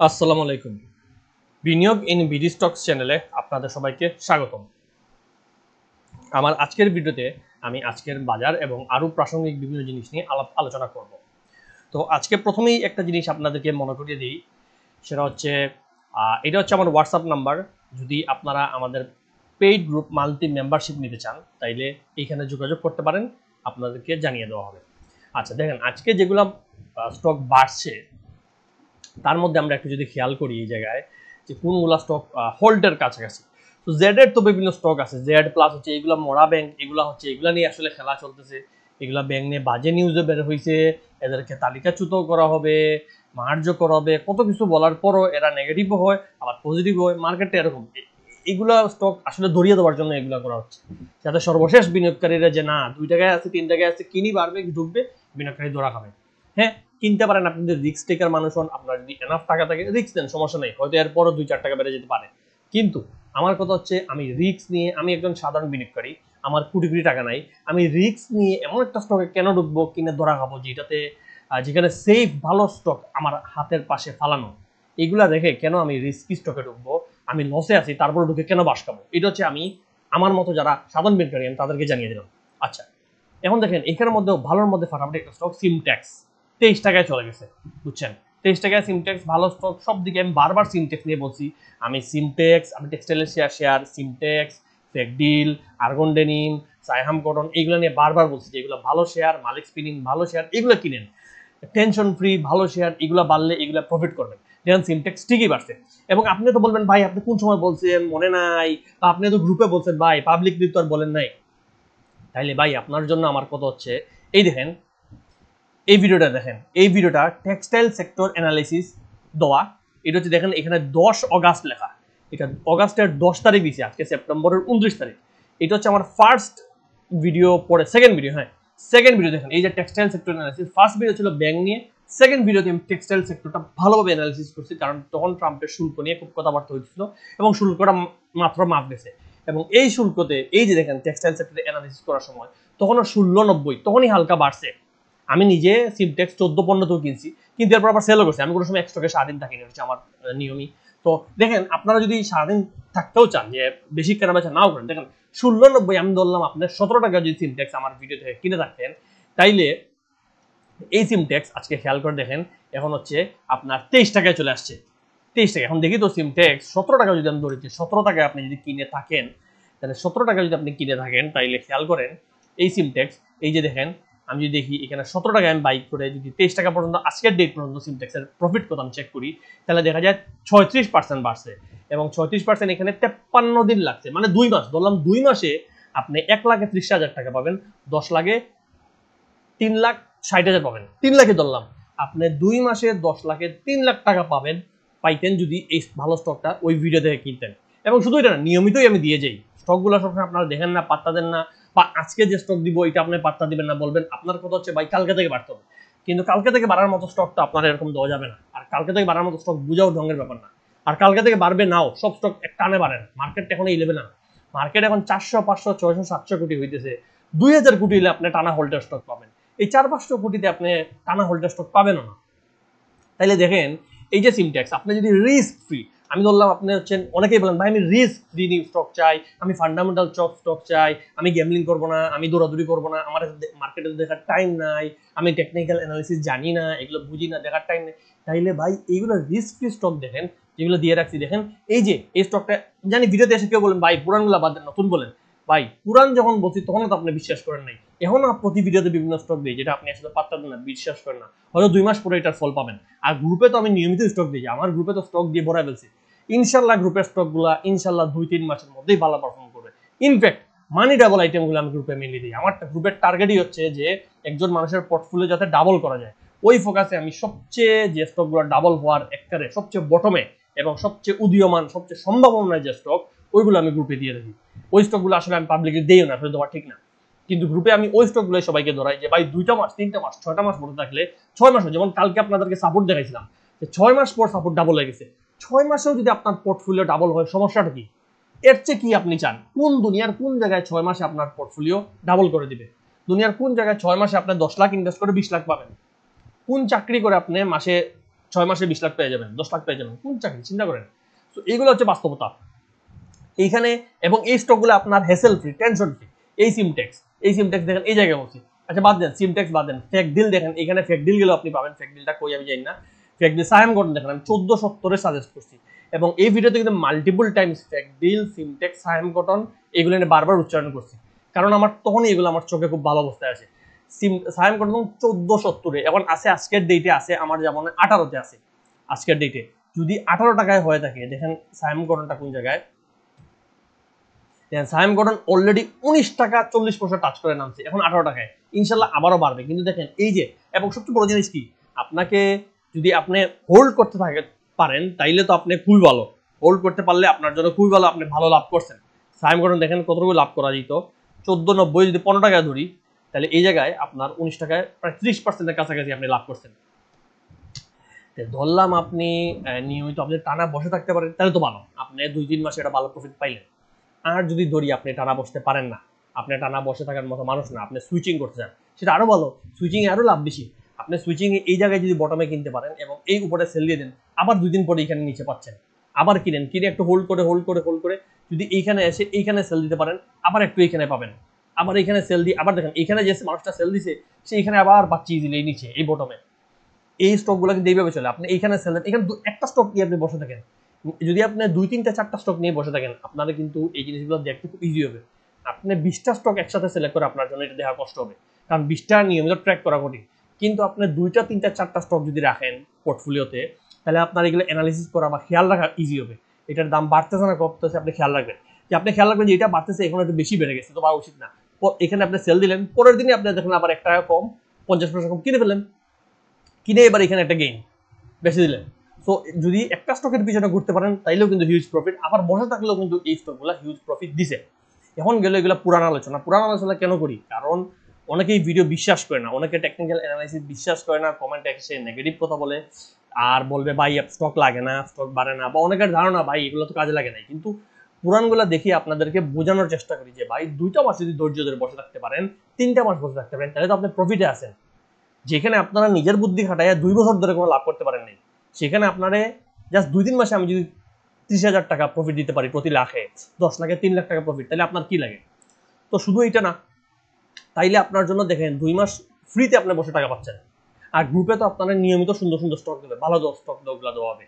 আসসালামু আলাইকুম। বিনিয়োগ ইন বিডি স্টকস চ্যানেলে আপনাদের সবাইকে স্বাগতম। আমার আজকের ভিডিওতে আমি আজকের বাজার এবং আরও প্রাসঙ্গিক বিভিন্ন জিনিস নিয়ে আলোচনা করব। তো আজকে প্রথমেই একটা জিনিস আপনাদেরকে মনে করিয়ে দিই, সেটা হচ্ছে এটা হচ্ছে আমার হোয়াটসঅ্যাপ নাম্বার। যদি আপনারা আমাদের পেইড গ্রুপ মাল্টি মেম্বারশিপ নিতে চান তাইলে এইখানে যোগাযোগ করতে পারেন, আপনাদেরকে জানিয়ে দেওয়া হবে। আচ্ছা দেখেন, আজকে যেগুলো স্টক বাড়ছে তার মধ্যে আমরা একটু যদি খেয়াল করি এই জায়গায় যে কোনগুলা স্টক হোল্ডের কাছাকাছি। তো জেড এর তো বিভিন্ন স্টক আছে, জেড প্লাস হচ্ছে এগুলো মরা ব্যাংক, এগুলা নিয়ে আসলে খেলা চলতেছে। এগুলা ব্যাংক নিয়ে বাজে নিউজে বের হয়েছে, এদেরকে তালিকাচ্যুত করা হবে, মার্জ করা হবে, কত কিছু বলার পরও এরা নেগেটিভও হয় আবার পজিটিভ হয়। মার্কেটে এরকম এগুলা স্টক আসলে ধরিয়ে দেওয়ার জন্য এগুলা করা হচ্ছে, যাতে সর্বশেষ বিনিয়োগকারীরা যে না 2 টাকায় আছে 3 টাকায় আছে কিনি বাড়বে ঢুকবে, বিনিয়োগকারী ধরা খাবে। হ্যাঁ, কিনতে পারেন, আপনি যদি রিস্ক টেকার মানুষ হন, আপনার যদি এনাফ টাকা থাকে রিস্ক নেন, সমস্যা নেই, হয়তো এরপরও 2-4 টাকা বেড়ে যেতে পারে। কিন্তু আমার কথা হচ্ছে আমি রিস্ক নিয়ে, আমি একজন সাধারণ বিনিয়োগকারী, আমার কোটি কোটি টাকা নাই, আমি রিস্ক নিয়ে এমন একটা স্টকে কেন ঢুকবো কিনে ধরা খাবো যেখানে সেফ ভালো স্টক আমার হাতের পাশে ফালানো, এগুলা রেখে কেন আমি রিস্কি স্টকে ঢুকবো? আমি লসে আছি তারপরে ঢুকে কেন বাস খাবো? এটা হচ্ছে আমি আমার মতো যারা সাধারণ বিনিয়োগকারী তাদেরকে জানিয়ে দিলাম। আচ্ছা, এখন দেখেন এখানের মধ্যে ভালোর মধ্যে ফাটাফাটি একটা স্টক সিমট্যাক্স 23 টাকায় চলে গেছে, বুঝছেন? 23 টাকায় সিমটেক্স ভালো স্টক। সব দিকে আমি বারবার সিমটেক্স নিয়ে বলছি, আমি সিমটেক্স, আমি টেক্সটাইলের শেয়ার সিমটেক্স, ফেকডিল, আর্গন ডেনিম, সাইহাম কটন, এইগুলো নিয়ে বারবার বলছি যে এগুলো ভালো শেয়ার, মালিক স্পিনিং ভালো শেয়ার, এগুলো কিনেন, টেনশন ফ্রি ভালো শেয়ার, এগুলো বাড়লে এগুলো প্রফিট করবেন। দেখেন সিমটেক্স ঠিকই বাড়ছে। এবং আপনি তো বলবেন ভাই আপনি কোন সময় বলছেন মনে নাই, বা আপনি তো গ্রুপে বলছেন, ভাই পাবলিকলি তো আর বলেন নাই। তাইলে ভাই আপনার জন্য আমার কথা হচ্ছে, এই দেখেন এই ভিডিওটা দেখেন, এই ভিডিওটা টেক্সটাইল সেক্টর অ্যানালাইসিস দেওয়া। এটা হচ্ছে দেখেন এখানে 10 অগাস্ট লেখা, এটা অগাস্টের 10 তারিখ দিয়েছে, আজকে সেপ্টেম্বরের 29 তারিখ। এটা হচ্ছে আমার ফার্স্ট ভিডিও, পরে সেকেন্ড ভিডিও। হ্যাঁ, সেকেন্ড ভিডিও দেখেন, এই যে textile sector analysis. First video ছিল ব্যাংক নিয়ে, সেকেন্ড ভিডিওতে আমি টেক্সটাইল সেক্টরটা ভালোভাবে অ্যানালাইসিস করছি, কারণ তখন ট্রাম্পের শুল্ক নিয়ে খুব কথাবার্তা হয়েছিল এবং শুল্কটা মাত্র মাপ গেছে। এবং এই শুল্কতে এই যে দেখেন টেক্সটাইল সেক্টরে অ্যানালাইসিস করার সময় তখনও 16.90, তখনই হালকা বাড়ছে। আমি নিজে সিমটেক্স 14-15 কিনছি, কিন্তু এরপর আবার সেলও করছি। আমি কোনো সময় এক্সট্রাকে সারাদিন থাকিনি, হচ্ছে আমার নিয়মই। তো দেখেন আপনারা যদি সারাদিন থাকতেও চান, যে বেশি কেনা বেচা নাও করেন, দেখেন 16.90 আমি ধরলাম আপনার 17 টাকা যদি সিমটেক্স আমার ভিডিও থেকে কিনে থাকতেন, তাইলে এই সিমটেক্স আজকে খেয়াল করে দেখেন এখন হচ্ছে আপনার 23 টাকায় চলে আসছে। 23 টাকা। এখন দেখি তো সিমটেক্স 17 টাকা যদি আমি ধরেছি, 17 টাকায় আপনি যদি কিনে থাকেন, তাহলে 17 টাকা যদি আপনি কিনে থাকেন, তাইলে খেয়াল করেন এই সিমটেক্স, এই যে দেখেন আমি যদি দেখি এখানে 17 টাকায় আমি বাইক করে যদি 23 টাকা পর্যন্ত আজকের ডেট পর্যন্ত সিমটেক্সের প্রফিট কত আমি চেক করি, তাহলে দেখা যায় 36% বাড়ছে। এবং 36% এখানে 53 দিন লাগছে, মানে 2 মাস ধরলাম, 2 মাসে আপনি 1,30,000 টাকা পাবেন, 10 লাখে 3,60,000 পাবেন। 3 লাখে ধরলাম, আপনি 2 মাসে 10 লাখে 3 লাখ টাকা পাইতেন যদি এই ভালো স্টকটা ওই ভিডিও থেকে কিনতেন। এবং শুধু এটা না, নিয়মিতই আমি দিয়ে যাই স্টকগুলো। সবসময় আপনারা দেখেন না, পাত্তা দেন না, বা আজকে যে স্টক দিব এটা আপনি পাত্তা দিবেন না, বলবেন আপনার কথা হচ্ছে ভাই কালকে থেকে বাড়তে হবে। কিন্তু কালকে থেকে বাড়ার মতো স্টক তো আপনার এরকম দেওয়া যাবে না। আর কালকে থেকে বাড়ার মতো স্টক বুঝাও ঢঙ্গের ব্যাপার না। আর কালকে থেকে বাড়বে নাও, সব স্টক এক টানে বাড়েন। মার্কেট এখন 11 না, মার্কেট এখন 400, 500, 600, 700 কোটি হইতেছে। 2,000 কোটি হলে আপনি টানা হোল্ডার স্টক পাবেন। এই 400-500 কোটিতে আপনি টানা হোল্ডার স্টক পাবেন না। তাইলে দেখেন এই যে সিমটেক্স, আপনি যদি রিস্ক ফ্রি, আমি ধরলাম আপনি হচ্ছেন, অনেকেই বলেন ভাই আমি রিস্ক ফ্রি স্টক চাই, আমি ফান্ডামেন্টাল স্টক চাই, আমি গ্যামলিং করবো না, আমি দৌড়াদৌড়ি করবো না, আমার মার্কেটে দেখার টাইম নাই, আমি টেকনিক্যাল অ্যানালিসিস জানি না, এগুলো বুঝি না, দেখার টাইম নেই। তাইলে ভাই এইগুলো রিস্ক ফ্রি স্টক দেখেন, যেগুলো দিয়ে রাখছি দেখেন। এই যে এই স্টকটা জানি ভিডিওতে এসে কেউ বলেন ভাই পুরানগুলো বাদ দেন, নতুন বলেন। ভাই পুরান যখন বলছি তখনও তো আপনি বিশ্বাস করেন নাই, এখনো প্রতি ভিডিওতে বিভিন্ন স্টক দিই যেটা আপনি আসলে পাত্তা দেন না, বিশ্বাস করেন না, হয়তো 2 মাস পরে এটার ফল পাবেন। আর গ্রুপে তো আমি নিয়মিত স্টক দিই, আমার গ্রুপে তো স্টক দিয়ে ভরা ফেলছি। ইনশাল্লাহ গ্রুপের স্টকগুলো ইনশাল্লাহ 2-3 মাসের মধ্যেই ভালো পারফর্ম করবে। ইনফ্যাক্ট মানি ডাবল আইটেমগুলো আমি গ্রুপে মিলিয়ে দিই। আমার গ্রুপের টার্গেটই হচ্ছে যে একজন মানুষের পোর্টফোলিও যাতে ডাবল করা যায়, ওই ফোকাসে আমি সবচেয়ে যে স্টকগুলো ডাবল হওয়ার একটারে সবচেয়ে বটমে এবং সবচেয়ে উদীয়মান, সবচেয়ে সম্ভাবনায় যে স্টক, ওইগুলো আমি গ্রুপে দিয়ে দিই। ওই স্টকগুলো আসলে আমি পাবলিকলি দিইও না, আসলে দেওয়া ঠিক না। কিন্তু গ্রুপে আমি ওই স্টকগুলো সবাইকে ধরাই যে ভাই 2টা মাস, 3টা মাস, 6টা মাস বলতে থাকলে 6 মাসও, যেমন কালকে আপনাদেরকে সাপোর্ট দেখাইছিলাম যে 6 মাস পর সাপোর্ট ডাবল হয়ে গেছে। 6 মাসেও যদি আপনার পোর্টফোলিও ডাবল হয়, সমস্যাটা কি? এর চেয়ে কি আপনি চান? কোন দুনিয়ার কোন জায়গায় 6 মাসে আপনার পোর্টফোলিও ডাবল করে দিবে? দুনিয়ার কোন জায়গায় 6 মাসে আপনি 10 লাখ ইনভেস্ট করে 20 লাখ পাবেন? কোন চাকরি করে আপনি মাসে 6 মাসে 20 লাখ পেয়ে যাবেন, 10 লাখ পেয়ে যাবেন, কোন চাকরি চিন্তা করেন। তো এইগুলো হচ্ছে বাস্তবতা এইখানে। এবং এই স্টকগুলো আপনার হ্যাসেল ফ্রি, টেনশন ফ্রি। এই সিমটেক্স দেখেন এই জায়গায় বলছি। আচ্ছা বাদ দেন সিমটেক্স বাদ দেন, ফেক ডিল দেখেন এখানে, ফেক ডিল গুলো আপনি পাবেন। ফেক ডিলটা কই আমি জানি না। ফেক ডিল সায়াম গঠন দেখেন আমি 1470 সাজেস্ট করছি, এবং এই ভিডিওতে কিন্তু মাল্টিপল টাইমস ফেক ডিল, সিমটেক্স, সায়াম গঠন এগুলো নিয়ে বারবার উচ্চারণ করছি, কারণ আমার তখনই এগুলো আমার চোখে খুব ভালো অবস্থায় আছে। সায়াম গঠন 1470 এখন আছে, আজকের ডেটে আছে আমার যেমন 18তে আছে আজকের ডেটে। যদি 18 টাকায় হয়ে থাকে দেখেন সায়াম গঠনটা কোন জায়গায়। সায়াম গঠন অলরেডি 19 টাকা 40 পয়সা টাচ করে নামছে, এখন 18 টাকায়, ইনশাল্লাহ আবারও বাড়বে। কিন্তু দেখেন এই যে, এবং সবচেয়ে বড় জিনিস কি, আপনাকে যদি আপনি হোল্ড করতে পারেন তাইলে তো আপনি খুবই ভালো, হোল্ড করতে পারলে আপনার জন্য খুবই ভালো, আপনি ভালো লাভ করছেন। সায়াম গঠন দেখেন কতটুকু লাভ করা যেত, 1490 যদি 15 টাকায় ধরি তাহলে এই জায়গায় আপনার 19 টাকায় প্রায় 30%-এর কাছাকাছি আপনি লাভ করছেন। ধরলাম আপনি নিয়মিত আপনি টানা বসে থাকতে পারেন তাহলে তো ভালো, আপনি 2-3 মাসে এটা ভালো প্রফিট পাইলেন। আর যদি ধরি আপনি টানা বসতে পারেন না, আপনি টানা বসে থাকার মতো মানুষ না, আপনি সুইচিং করতে চান, সেটা আরো ভালো, সুইচিং এ আরো লাভ বেশি। আপনি সুইচিং এ এই জায়গায় যদি বটমে কিনতে পারেন এবং এই উপরে সেল দিয়ে দেন, আবার 2 দিন পরে এখানে নিচে পাচ্ছেন, আবার কিনেন, কিনে একটু হোল্ড করে যদি এইখানে এসে এইখানে সেল দিতে পারেন, আবার একটু এইখানে পাবেন, আবার এইখানে সেল দিয়ে আবার দেখেন এইখানে যে মানুষটা সেল দিছে সে এখানে আবার পাচ্ছি দিলে এই নিচে এই বটমে। এই স্টকগুলো কিন্তু এইভাবে চলে, আপনি এইখানে সেল দেন, এখানে একটা স্টক নিয়ে আপনি বসে থাকেন, যদি আপনি 2-3-4টা স্টক নিয়ে বসে থাকেন আপনারা কিন্তু এই জিনিসগুলো দেখতে খুব ইজি হবে। আপনি 20টা স্টক একসাথে সিলেক্ট করে আপনার জন্য এটা দেখা কষ্ট হবে, কারণ 20টা নিয়মিত ট্র্যাক করা কঠিন। কিন্তু আপনি 2টা 3টা 4টা স্টক যদি রাখেন পোর্টফোলিওতে, তাহলে আপনার এগুলো অ্যানালিসিস করা বা খেয়াল রাখা ইজি হবে। এটার দাম বাড়তেছে না কমতেছে আপনি খেয়াল রাখবেন, যে এটা বাড়তেছে এখন একটু বেশি বেড়ে গেছে, তো পাওয়া উচিত না। এখানে আপনি সেল দিলেন, পরের দিনে আপনি দেখেন আবার 1 টাকা কম, 50 পয়সা কম কিনে ফেলেন, কিনে এবার এখানে একটা গেইন বেশি দিলেন। সো যদি একটা স্টকের পিছনে ঘুরতে পারেন তাইলেও কিন্তু হিউজ প্রফিট, আবার বসে থাকলেও কিন্তু এই স্টকগুলো হিউজ প্রফিট দিছে। এখন গেলে এগুলো পুরান আলোচনা কেন করি, কারণ অনেকেই ভিডিও বিশ্বাস করে না, অনেকে টেকনিক্যাল অ্যানালাইসিস বিশ্বাস করে না, কমেন্টে এসে নেগেটিভ কথা বলে আর বলবে ভাই স্টক লাগে না, স্টক বাড়ে না, বা অনেকের ধারণা ভাই এগুলো তো কাজে লাগে না। কিন্তু পুরানগুলো দেখি আপনাদেরকে বোঝানোর চেষ্টা করি যে ভাই 2টা মাস যদি ধৈর্য ধরে বসে থাকতে পারেন, 3টা মাস বসে থাকতে পারেন, তাহলে তো আপনি প্রফিটে আছেন। যেখানে আপনারা নিজের বুদ্ধি খাটাইয়া 2 বছর ধরে কোনো লাভ করতে পারেন নাই, সেখানে আপনারে জাস্ট 2-3 মাসে আমি যদি 30,000 টাকা প্রফিট দিতে পারি প্রতি লাখে, 10 লাখে 3 লাখ টাকা প্রফিট, তাহলে আপনার কি লাগে? তো শুধু এটা না, তাইলে আপনার জন্য দেখেন 2 মাস ফ্রিতে আপনি বসে টাকা পাচ্ছেন, আর গ্রুপে তো আপনারা নিয়মিত সুন্দর সুন্দর স্টক দেবে, ভালো স্টক দেওয়া হবে।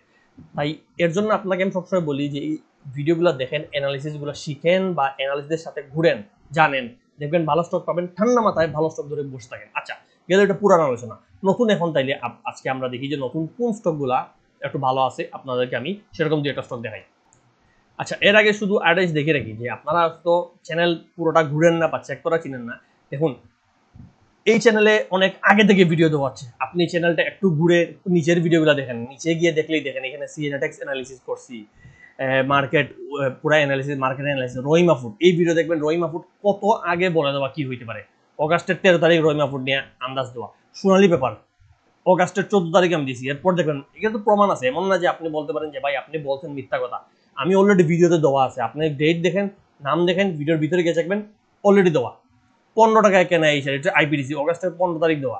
তাই এর জন্য আপনাকে আমি সবসময় বলি যে এই ভিডিওগুলো দেখেন, অ্যানালিসিসগুলো শিখেন বা অ্যানালিস্টদের সাথে ঘুরেন, জানেন, দেখবেন ভালো স্টক পাবেন, ঠান্ডা মাথায় ভালো স্টক ধরে বসে থাকেন। আচ্ছা গেলে এটা পুরানো আলোচনা, নতুন এখন তাইলে আজকে আমরা দেখি যে নতুন কোন স্টকগুলা একটু ভালো আছে, আপনাদেরকে আমি সেরকম 2-একটা স্টক দেখাই। আচ্ছা এর আগে শুধু অ্যাডভাইস দেখে রাখি যে আপনারা তো চ্যানেল পুরোটা ঘুরেন না বা চেক করা চিনেন না, দেখুন এই চ্যানেলে অনেক আগে থেকে ভিডিও দেওয়া হচ্ছে, আপনি চ্যানেলটা একটু ঘুরে নিচের ভিডিওগুলো দেখেন, নিচে গিয়ে দেখলেই দেখেন এখানে সিএনএটেক্স অ্যানালিসিস করছি, মার্কেট পুরা analysis, market analysis, Rahima food, এই ভিডিও দেখবেন রহিমা ফুড কত আগে বলে দেওয়া কি হইতে পারে। অগাস্টের 13 তারিখ রহিমা ফুড নিয়ে আন্দাজ দেওয়া, সোনালী পেপার অগাস্টের 14 তারিখে আমি দিয়েছি, এরপর দেখবেন এখানে তো প্রমাণ আছে, এমন না যে আপনি বলতে পারেন যে ভাই আপনি বলছেন মিথ্যা কথা, আমি অলরেডি ভিডিওতে দেওয়া আছে, আপনি ডেট দেখেন, নাম দেখেন, ভিডিওর ভিতরে গিয়ে দেখবেন অলরেডি দেওয়া। 15 টাকায় কেনা এই এটা আইপিডিসি অগাস্টের 15 তারিখ দেওয়া,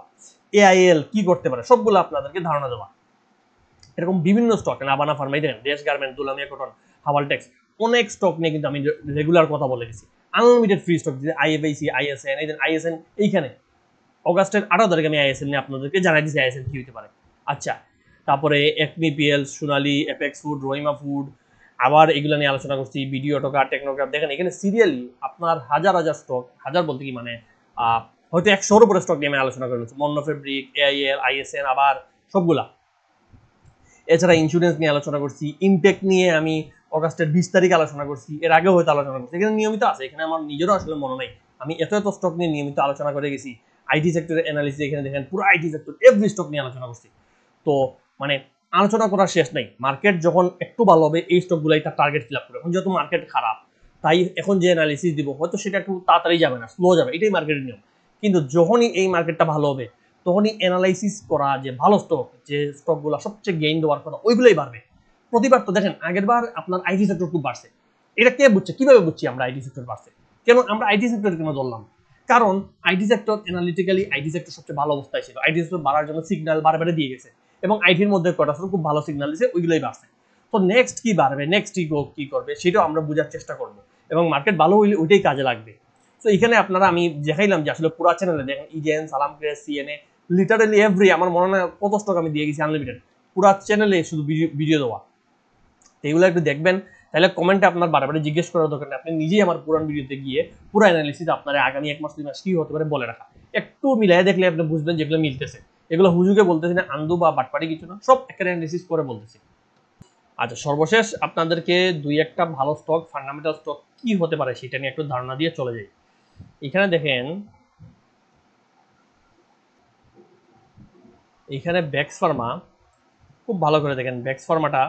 এআইএল কি করতে পারে সবগুলো আপনাদেরকে ধারণা দেওয়া। এরকম বিভিন্ন স্টক, নাবানা ফার্মা, দেখেন দেশ গার্মেন্ট, দুলামিয়া কটন, হাওয়ালটেক্স, অনেক স্টক নিয়ে কিন্তু আমি রেগুলার কথা বলে গেছি। আনলিমিটেড ফ্রি স্টক, যে আইএফআইসি, আইএসএন, এই আইএসএন এইখানে অগাস্টের 18 তারিখে আমি আইএসএন নিয়ে আপনাদেরকে জানাই দিচ্ছি আইএসএন কি হতে পারে। আচ্ছা তারপরে একমি পিএল, সোনালী, এপেক্স ফুড, রহিমা ফুড, আবার এগুলো নিয়ে আলোচনা করছি, ভিডিও টোকার, টেকনোগ্রাফ, দেখেন এখানে সিরিয়ালি আপনার হাজার হাজার স্টক, হাজার বলতে কি মানে হয়তো 100-এর উপরে স্টক নিয়ে আমি আলোচনা করে নিচ্ছি, মন্ন ফেব্রিক, এআইএল, আইএসএন, আবার সবগুলা। এছাড়া ইন্স্যুরেন্স নিয়ে আলোচনা করছি, ইনটেক নিয়ে আমি অগাস্টের 20 তারিখে আলোচনা করছি, এর আগেও হয়তো আলোচনা করছি, এখানে নিয়মিত আছে, এখানে আমার নিজেরও আসলে মনে নাই, আমি এত স্টক নিয়ে নিয়মিত আলোচনা করে গেছি। আইটি সেক্টরের অ্যানালিসিস, এখানে দেখেন পুরো আইটি সেক্টর এভরি স্টক নিয়ে আলোচনা করছি। তো মানে আলোচনা করার শেষ নাই, মার্কেট যখন একটু ভালো হবে এই স্টকগুলাই তার টার্গেট ফিল আপ করে। এখন যেহেতু মার্কেট খারাপ, তাই এখন যে অ্যানালিসিস দিব হয়তো সেটা একটু তাড়াতাড়ি যাবে না, স্লো যাবে, এটাই মার্কেটের নিয়ম। কিন্তু যখনই এই মার্কেটটা ভালো হবে তখনই অ্যানালাইসিস করা যে ভালো স্টক, যে স্টকগুলো সবচেয়ে গেইন দেওয়ার কথা ওইগুলোই বাড়বে। প্রতিবার তো দেখেন আগের বার আপনার আইটি সেক্টর খুব বাড়ছে, এটা কে বুঝছে, কিভাবে বুঝছি আমরা আইটি সেক্টর বাড়ছে, কেন আমরা আইটি সেক্টর কেন ধরলাম? কারণ IT sector analytically IT sector সবচেয়ে ভালো অবস্থায় ছিল, আইটি সেক্টর বাড়ার জন্য সিগন্যাল বারবার দিয়ে গেছে, এবং আইটির মধ্যে কটা খুব ভালো সিগন্যাল দিচ্ছে, ওইগুলোই বাড়ছে। তো নেক্সট কি বাড়বে, নেক্সট কি করবে সেটাও আমরা বোঝার চেষ্টা করব, এবং মার্কেট ভালো হইলে ওইটাই কাজে লাগবে। তো এখানে আপনারা আমি দেখাইলাম যে আসলে পুরো চ্যানেলে দেখেন ইজেন, সালাম ক্রেস, সিএনএ, লিটারালি এভরি, আমার মনে হয় কত স্টক আমি দিয়ে গেছি আনলিমিটেড, পুরো চ্যানেলে শুধু ভিডিও দেওয়া। এগুলো একটু দেখবেন, তাহলে কমেন্টে আপনার বারবার জিজ্ঞেস করার দরকার নেই, আপনি নিজেই আমার পুরান ভিডিওতে গিয়ে পুরো অ্যানালিসিস আপনার আগামী 1 মাস 2 মাস কি হতে পারে বলে রাখা, একটু মিলাই দেখলে আপনি বুঝবেন যেগুলো মিলতেছে। এগুলো হুজুকে বলতেছি না, আন্দু বা বাটপাটি কিছু না, সব একটা অ্যানালিসিস করে বলতেছি। আচ্ছা, সর্বশেষ আপনাদেরকে দুই একটা ভালো স্টক, ফান্ডামেন্টাল স্টক কি হতে পারে সেটা নিয়ে একটু ধারণা দিয়ে চলে যাই। এখানে দেখেন, এইখানে ব্যাক্স ফার্মা খুব ভালো করে দেখেন, ব্যাক্স ফার্মাটা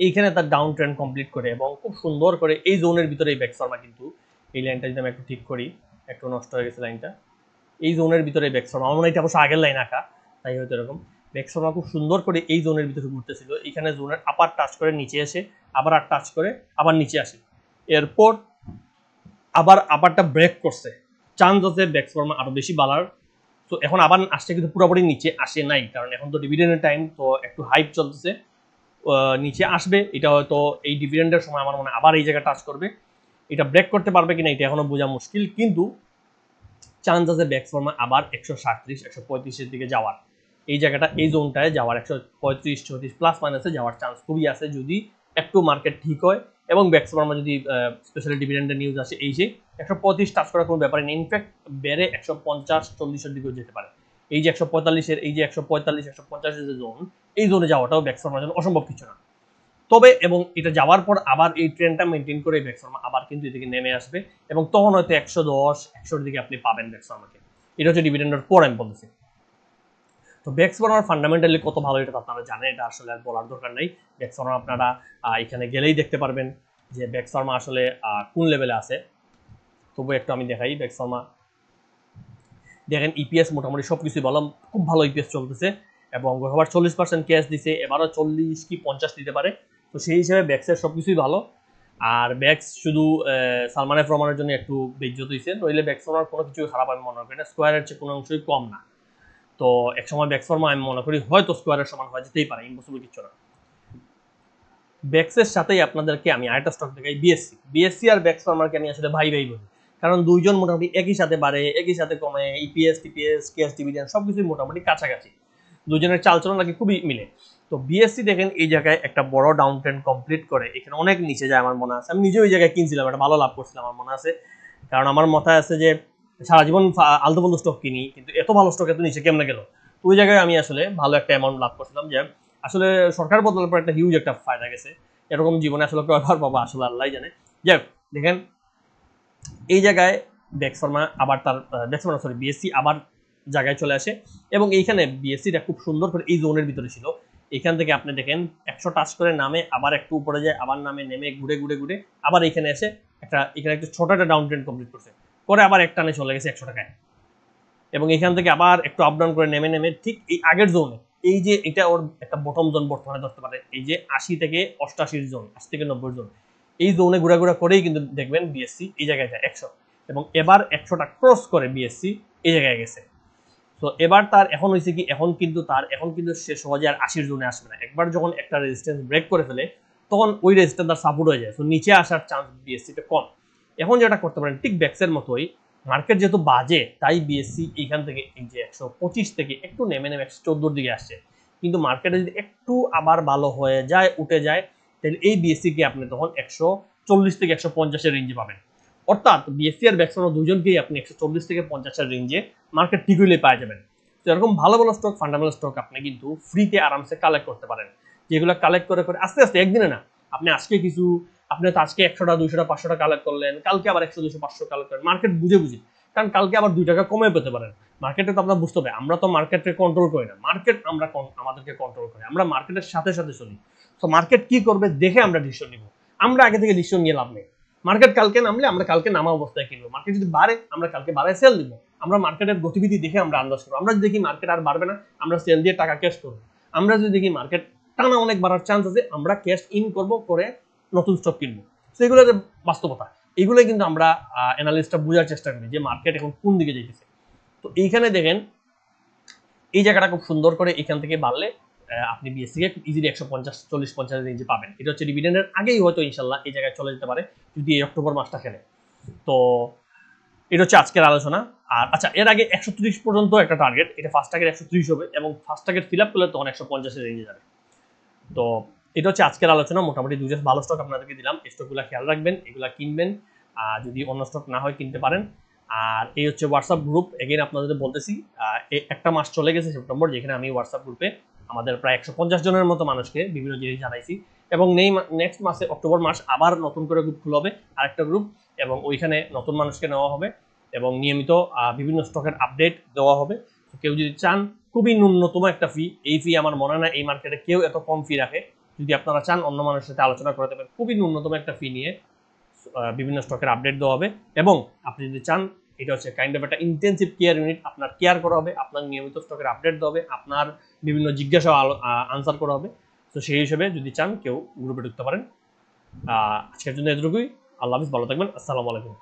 এইখানে তার ডাউন ট্রেন্ড কমপ্লিট করে এবং খুব সুন্দর করে এই জোনের ভিতরে এই ব্যাক্স ফার্মা, কিন্তু এই লাইনটা যদি আমি একটু ঠিক করি, একটু নষ্ট হয়ে গেছে লাইনটা, এই জোনের ভিতরে ব্যাক্স ফার্মা, আমার মনে হয় এটা অবশ্য আগের লাইন আঁকা, তাই হয়তো এরকম। ব্যাক্স ফার্মা খুব সুন্দর করে এই জোনের ভিতরে ঘুরতেছিল, এখানে জোনের আপার টাচ করে নিচে এসে আবার আর টাচ করে আবার নিচে আসে, এরপর আবার আপারটা ব্রেক করছে, চান্স আছে ব্যাক্স ফার্মা আরো বেশি বাড়ার। তো এখন আবার আসছে, কিন্তু পুরোপুরি নিচে আসে নাই, কারণ এখন তো ডিভিডেন্ডের টাইম, তো একটু হাইপ চলতেছে, নিচে আসবে। এটা হয়তো এই ডিভিডেন্ডের সময় আমার মনে হয় আবার এই জায়গা টাচ করবে, এটা ব্রেক করতে পারবে কিনা এটা এখনো বোঝা মুশকিল, কিন্তু চান্স আছে ব্যাক্স ফার্মা আবার 137 135-এর দিকে যাওয়ার, এই জায়গাটা এই জোনটায় যাওয়ার 135 36 প্লাস মাইনাসে যাওয়ার চান্স খুবই আছে, যদি একটু মার্কেট ঠিক হয় এবং ব্যাক্স ফার্মা যদি স্পেশালি ডিভিডেন্ডের নিউজ আসে, এই যে 135 টাচ করার কোনো ব্যাপার নেই, ইনফ্যাক্ট বেড়ে 150-40-এর দিকেও যেতে পারে। এই যে 145-এর, এই যে 145-150-এর যে জোন, এই জোনে যাওয়াটাও ব্যাক্স ফার্মার জন্য অসম্ভব কিছু না। তবে এবং এটা যাওয়ার পর আবার এই ট্রেন্ডটা মেনটেন করে ব্যাক্স ফার্মা আবার কিন্তু এদিকে নেমে আসবে, এবং তখন হয়তো 110-100-এর দিকে আপনি পাবেন ব্যাক্স ফার্মাকে। এটা হচ্ছে ডিভিডেন্ডের পর আমি বলতেছি। তো ব্যাক্স ফার্মার ফান্ডামেন্টালি কত ভালো এটা আপনারা জানেন, এটা আসলে আর বলার দরকার নেই। ব্যাক্স ফার্মা আপনারা এখানে গেলেই দেখতে পারবেন যে ব্যাক্স ফার্মা আসলে কোন লেভেলে আছে। তবু একটু আমি দেখাই, ব্যাক্স ফার্মা দেখেন ইপিএস মোটামুটি সবকিছুই বললাম, খুব ভালো ইপিএস চলতেছে, এবং গতবার 40% ক্যাশ দিছে, এবারও 40 কি 50 দিতে পারে। তো সেই হিসেবে ব্যাক্সের সবকিছুই ভালো। আর ব্যাক্স শুধু সালমান এফ রহমানের জন্য একটু বেজ্জত হয়েছে, নইলে ব্যাক্স ফার্মার কোনো কিছুই খারাপ আমি মনে করি না, স্কোয়ারের চেয়ে কোনো অংশই কম না। তো একসময় ব্যাক্স ফার্মা আমি মনে করি হয়তো স্কোয়ারের সমান হয়ে যেতেই পারে, ইম্পসিবল কিছু না। ব্যাক্সের সাথেই আপনাদেরকে আমি আরেকটা স্টক দেখাই, বিএসসি। বিএসসি আর ব্যাক্স ফার্মারকে আমি আসলে ভাই ভাই বলি, কারণ দুইজন মোটামুটি একই সাথে বাড়ে, একই সাথে কমে, ইপিএস টিপিএস ক্যাশ ডিভিডেন্ড সবকিছুই মোটামুটি কাছাকাছি, দুজনের চালচলন নাকি খুবই মিলে। তো বিএসসি দেখেন এই জায়গায় একটা বড় ডাউন ট্রেন্ড কমপ্লিট করে এখানে অনেক নিচে যায়, আমার মনে আছে আমি নিজে ওই জায়গায় কিনছিলাম, একটা ভালো লাভ করছিলাম আমার মনে আছে, কারণ আমার মাথায় আছে যে সারা জীবন আলতু বন্ধু স্টক কিনি, কিন্তু এত ভালো স্টক এত নিচে কেমনে গেল। তো ওই জায়গায় আমি আসলে ভালো একটা অ্যামাউন্ট লাভ করছিলাম, যে আসলে সরকার বদলার পর একটা হিউজ একটা ফায়দা গেছে, এরকম জীবনে আসলে কয়বার পাবো আসলে আল্লাহ জানে। যাই হোক, দেখেন এই জায়গায় ব্যাক্স ফার্মা আবার তার বিএসসি আবার জায়গায় চলে আসে, এবং এইখানে বিএসসিটা খুব সুন্দর করে এই জোনের ভিতরে ছিল, এখান থেকে আপনি দেখেন 100 টাচ করে নামে, আবার একটু উপরে যায়, আবার নামে, নেমে ঘুরে ঘুরে ঘুরে আবার এখানে এসে এখানে একটা ছোট একটা ডাউন ট্রেন্ড কমপ্লিট করছে, করে আবার এক টানে চলে গেছে 100 টাকায়, এবং এখান থেকে আবার একটু আপ ডাউন করে নেমে নেমে ঠিক এই আগের জোনে, এই যে এটা ওর একটা বটম জোন বর্তমানে ধরতে পারে, এই যে 80 থেকে 88 জোন, 80 থেকে 90 জোন, এই জোনে ঘোরাঘুরা করেই কিন্তু দেখবেন বিএসসি এই জায়গায় যায় 100, এবং এবার 100টা ক্রস করে বিএসসি এই জায়গায় গেছে। তো এবার তার এখন হয়েছে কি, এখন কিন্তু সে সহজে আর 80 জোনে আসবে না, একবার যখন একটা রেজিস্ট্যান্স ব্রেক করে ফেলে তখন ওই রেজিস্ট্যান্স তার সাপোর্ট হয়ে যায়, তো নিচে আসার চান্স বিএসসিতে কম। এখন যেটা করতে পারেন ঠিক ব্যাক্সের মতোই, মার্কেট যেহেতু বাজে তাই বিএসসি এইখান থেকে এই যে 125 থেকে একটু নেমে নেমে 114 দিকে আসছে, কিন্তু মার্কেটে যদি একটু আবার ভালো হয়ে যায়, উঠে যায়, তাহলে এই বিএসসি কে আপনি তখন 140 থেকে 150-এর রেঞ্জে পাবেন। অর্থাৎ বিএসসি আর ব্যাক্স দুজনকেই আপনি 140 থেকে 50-এর রেঞ্জে মার্কেট ঠিক হইলে পাওয়া যাবেন। তো এরকম ভালো ভালো স্টক, ফান্ডামেন্টাল স্টক আপনি কিন্তু ফ্রিতে আরামসে কালেক্ট করতে পারেন, যেগুলো কালেক্ট করে করে আস্তে আস্তে একদিনে না, আপনি আজকে কিছু, আপনি তো আজকে 100টা 200টা 500টা কালেক্ট করলেন, কালকে আবার 100 200 500 কালেক্ট করেন, মার্কেট বুঝে বুঝে, কারণ কালকে আবার 2 টাকা কমে পেতে পারেন। মার্কেটে তো আপনার বুঝতে হবে, আমরা তো মার্কেটে কন্ট্রোল করি না, মার্কেট আমাদেরকে কন্ট্রোল করে, আমরা মার্কেটের সাথে সাথে চলি। তো মার্কেট কি করবে দেখে আমরা ডিসিশন নিব, আমরা আগে থেকে ডিসিশন নিয়ে লাভ নেই। মার্কেট কালকে নামলে আমরা কালকে নামা অবস্থায় কিনবো, মার্কেট যদি বাড়ে আমরা কালকে বাড়ায় সেল দিব, আমরা মার্কেটের গতিবিধি দেখে আমরা আন্দাজ করবো। আমরা যদি দেখি মার্কেট আর বাড়বে না, আমরা সেল দিয়ে টাকা ক্যাশ করবো। আমরা যদি দেখি মার্কেট টানা অনেক বাড়ার চান্স আছে, আমরা ক্যাশ ইন করবো, করে নতুন স্টক কিনবো। তো এগুলো যে বাস্তবতা, এগুলোই কিন্তু আমরা অ্যানালিস্টটা বোঝার চেষ্টা করি যে মার্কেট এখন কোন দিকে যেতেছে। তো এইখানে দেখেন এই জায়গাটা খুব সুন্দর করে এখান থেকে বাড়লে আপনি বিএস থেকে ইজিলি 150-40-50 রেঞ্জে পাবেন। এটা হচ্ছে ডিভিডেন্ডের আগেই হয়তো ইনশাল্লাহ এই জায়গায় চলে যেতে পারে যদি এই অক্টোবর মাসটা খেলে। তো এটা হচ্ছে আজকের আলোচনা। আর আচ্ছা, এর আগে 130 পর্যন্ত একটা টার্গেট, এটা ফার্স্ট টার্গেট 130 হবে এবং ফার্স্ট টার্গেট ফিল আপ করলে তখন 150 রেঞ্জে যাবে। তো এটা হচ্ছে আজকের আলোচনা। মোটামুটি দুটো ভালো স্টক আপনাদেরকে দিলাম, স্টকগুলো খেয়াল রাখবেন, এগুলা কিনবেন, যদি অন্য স্টক না হয় কিনতে পারেন। আর এই হচ্ছে হোয়াটসঅ্যাপ গ্রুপ, এগেইন আপনাদের বলতেছি, একটা মাস চলে গেছে সেপ্টেম্বর, যেখানে আমি হোয়াটসঅ্যাপ গ্রুপে আমাদের প্রায় 150 জনের মতো মানুষকে বিভিন্ন জিনিস জানাইছি। এবং নেক্সট মাসে অক্টোবর মাস আবার নতুন করে গ্রুপ খুলে হবে, আরেকটা গ্রুপ, এবং ওইখানে নতুন মানুষকে নেওয়া হবে এবং নিয়মিত বিভিন্ন স্টকের আপডেট দেওয়া হবে। কেউ যদি চান, খুবই ন্যূনতম একটা ফি, এই ফি আমার মনে হয় না এই মার্কেটে কেউ এত কম ফি রাখে। যদি আপনারা চান অন্য মানুষের সাথে আলোচনা করতে পারেন, খুবই ন্যূনতম একটা ফি নিয়ে বিভিন্ন স্টকের আপডেট দেওয়া হবে। এবং আপনি যদি চান, এটা হচ্ছে কাইন্ড অফ একটা ইন্টেন্সিভ কেয়ার ইউনিট, আপনার কেয়ার করা হবে, আপনার নিয়মিত স্টকের আপডেট দেওয়া হবে, আপনার বিভিন্ন জিজ্ঞাসা আনসার করা হবে। তো সেই হিসেবে যদি চান কেউ গ্রুপে ঢুকতে পারেন। আজকের জন্য এতটুকুই। আল্লাহ হাফিজ, ভালো থাকবেন, আসসালামু আলাইকুম।